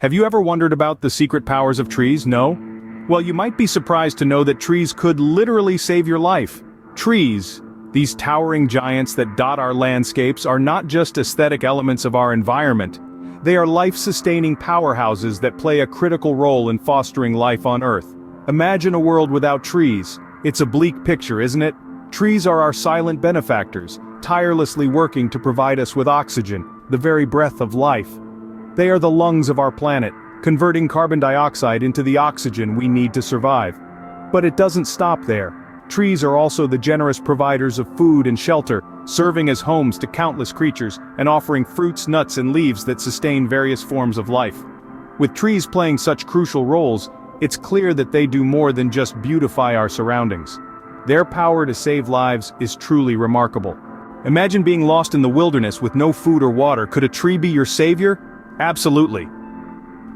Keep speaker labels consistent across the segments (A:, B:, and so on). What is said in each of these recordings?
A: Have you ever wondered about the secret powers of trees? No? Well, you might be surprised to know that trees could literally save your life. Trees, these towering giants that dot our landscapes, are not just aesthetic elements of our environment. They are life-sustaining powerhouses that play a critical role in fostering life on Earth. Imagine a world without trees. It's a bleak picture, isn't it? Trees are our silent benefactors, tirelessly working to provide us with oxygen, the very breath of life. They are the lungs of our planet, converting carbon dioxide into the oxygen we need to survive. But it doesn't stop there. Trees are also the generous providers of food and shelter, serving as homes to countless creatures and offering fruits, nuts, and leaves that sustain various forms of life. With trees playing such crucial roles, it's clear that they do more than just beautify our surroundings. Their power to save lives is truly remarkable. Imagine being lost in the wilderness with no food or water. Could a tree be your savior? Absolutely.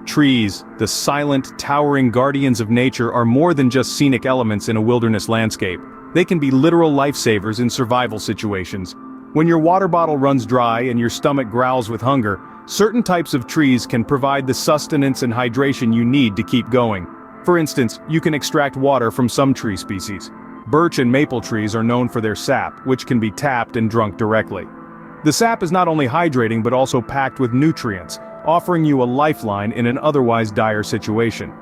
A: Trees, the silent, towering guardians of nature, are more than just scenic elements in a wilderness landscape. They can be literal lifesavers in survival situations. When your water bottle runs dry and your stomach growls with hunger, certain types of trees can provide the sustenance and hydration you need to keep going. For instance, you can extract water from some tree species. Birch and maple trees are known for their sap, which can be tapped and drunk directly. The sap is not only hydrating but also packed with nutrients, offering you a lifeline in an otherwise dire situation.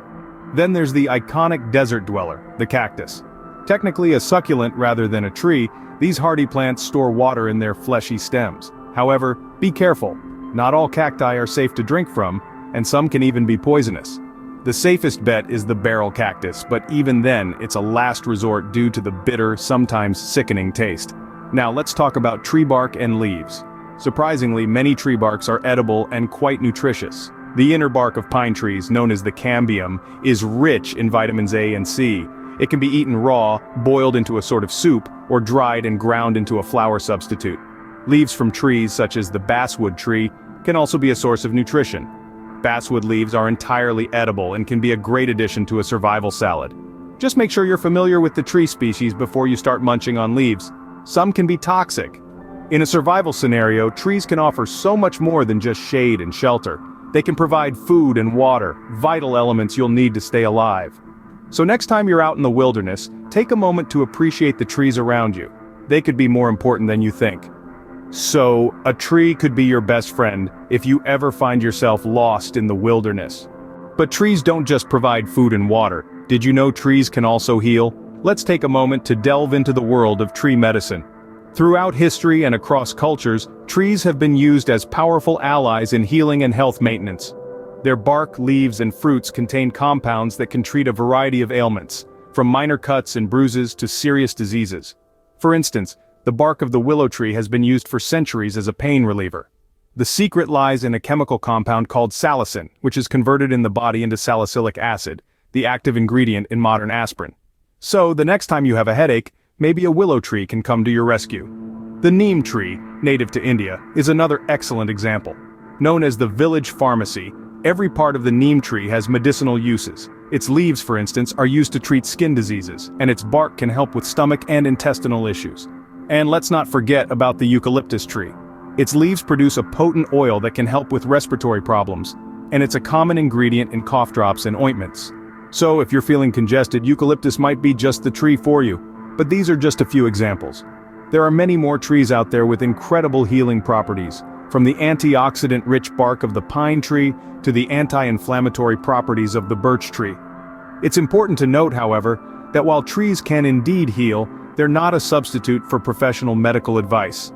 A: Then there's the iconic desert dweller, the cactus. Technically a succulent rather than a tree, these hardy plants store water in their fleshy stems. However, be careful. Not all cacti are safe to drink from, and some can even be poisonous. The safest bet is the barrel cactus, but even then, it's a last resort due to the bitter, sometimes sickening taste. Now let's talk about tree bark and leaves. Surprisingly, many tree barks are edible and quite nutritious. The inner bark of pine trees, known as the cambium, is rich in vitamins A and C. It can be eaten raw, boiled into a sort of soup, or dried and ground into a flour substitute. Leaves from trees such as the basswood tree can also be a source of nutrition. Basswood leaves are entirely edible and can be a great addition to a survival salad. Just make sure you're familiar with the tree species before you start munching on leaves. Some can be toxic. In a survival scenario, trees can offer so much more than just shade and shelter. They can provide food and water, vital elements you'll need to stay alive. So next time you're out in the wilderness, take a moment to appreciate the trees around you. They could be more important than you think. So, a tree could be your best friend if you ever find yourself lost in the wilderness. But trees don't just provide food and water. Did you know trees can also heal? Let's take a moment to delve into the world of tree medicine. Throughout history and across cultures, trees have been used as powerful allies in healing and health maintenance. Their bark, leaves, and fruits contain compounds that can treat a variety of ailments, from minor cuts and bruises to serious diseases. For instance, the bark of the willow tree has been used for centuries as a pain reliever. The secret lies in a chemical compound called salicin, which is converted in the body into salicylic acid, the active ingredient in modern aspirin. So, the next time you have a headache, maybe a willow tree can come to your rescue. The neem tree, native to India, is another excellent example. Known as the village pharmacy, every part of the neem tree has medicinal uses. Its leaves, for instance, are used to treat skin diseases, and its bark can help with stomach and intestinal issues. And let's not forget about the eucalyptus tree. Its leaves produce a potent oil that can help with respiratory problems, and it's a common ingredient in cough drops and ointments. So if you're feeling congested, eucalyptus might be just the tree for you. But these are just a few examples. There are many more trees out there with incredible healing properties, from the antioxidant-rich bark of the pine tree to the anti-inflammatory properties of the birch tree. It's important to note, however, that while trees can indeed heal, they're not a substitute for professional medical advice.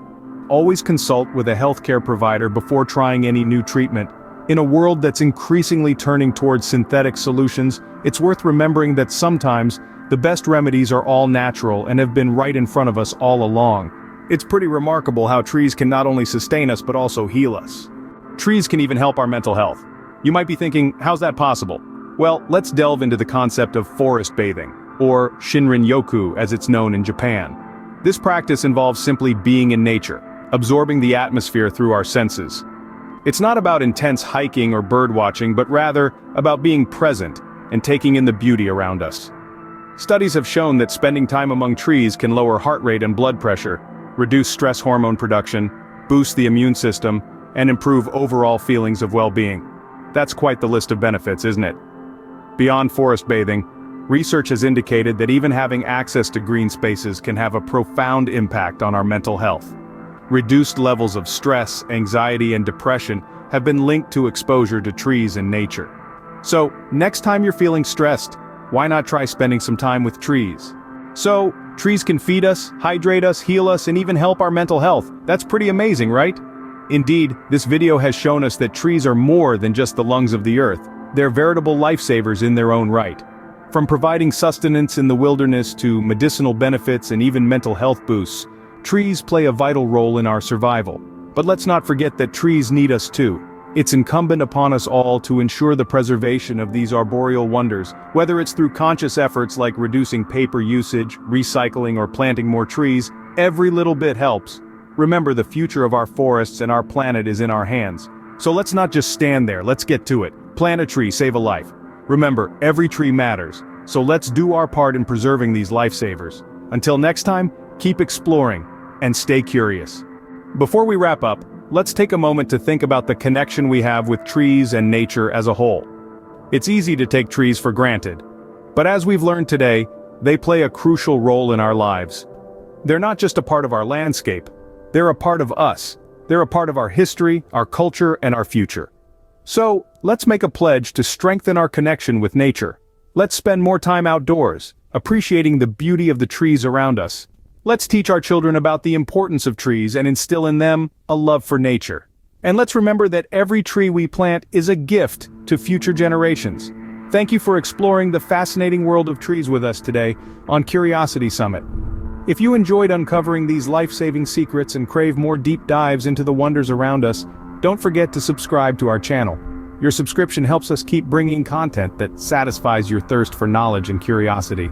A: Always consult with a healthcare provider before trying any new treatment. In a world that's increasingly turning towards synthetic solutions, it's worth remembering that sometimes the best remedies are all natural and have been right in front of us all along. It's pretty remarkable how trees can not only sustain us but also heal us. Trees can even help our mental health. You might be thinking, how's that possible? Well, let's delve into the concept of forest bathing, or Shinrin-yoku as it's known in Japan. This practice involves simply being in nature, absorbing the atmosphere through our senses. It's not about intense hiking or bird watching, but rather about being present and taking in the beauty around us. Studies have shown that spending time among trees can lower heart rate and blood pressure, reduce stress hormone production, boost the immune system, and improve overall feelings of well-being. That's quite the list of benefits, isn't it? Beyond forest bathing, research has indicated that even having access to green spaces can have a profound impact on our mental health. Reduced levels of stress, anxiety, and depression have been linked to exposure to trees and nature. So, next time you're feeling stressed, why not try spending some time with trees? So, trees can feed us, hydrate us, heal us, and even help our mental health. That's pretty amazing, right? Indeed, this video has shown us that trees are more than just the lungs of the earth. They're veritable lifesavers in their own right. From providing sustenance in the wilderness to medicinal benefits and even mental health boosts, trees play a vital role in our survival. But let's not forget that trees need us too. It's incumbent upon us all to ensure the preservation of these arboreal wonders, whether it's through conscious efforts like reducing paper usage, recycling, or planting more trees. Every little bit helps. Remember, the future of our forests and our planet is in our hands. So let's not just stand there, let's get to it. Plant a tree, save a life. Remember, every tree matters, so let's do our part in preserving these lifesavers. Until next time, keep exploring, and stay curious. Before we wrap up, let's take a moment to think about the connection we have with trees and nature as a whole. It's easy to take trees for granted, but as we've learned today, they play a crucial role in our lives. They're not just a part of our landscape, they're a part of us. They're a part of our history, our culture, and our future. So, let's make a pledge to strengthen our connection with nature. Let's spend more time outdoors, appreciating the beauty of the trees around us. Let's teach our children about the importance of trees and instill in them a love for nature. And let's remember that every tree we plant is a gift to future generations. Thank you for exploring the fascinating world of trees with us today on Curiosity Summit. If you enjoyed uncovering these life-saving secrets and crave more deep dives into the wonders around us, don't forget to subscribe to our channel. Your subscription helps us keep bringing content that satisfies your thirst for knowledge and curiosity.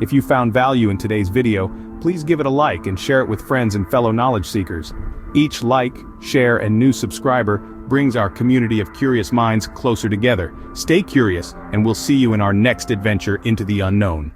A: If you found value in today's video, please give it a like and share it with friends and fellow knowledge seekers. Each like, share, and new subscriber brings our community of curious minds closer together. Stay curious, and we'll see you in our next adventure into the unknown.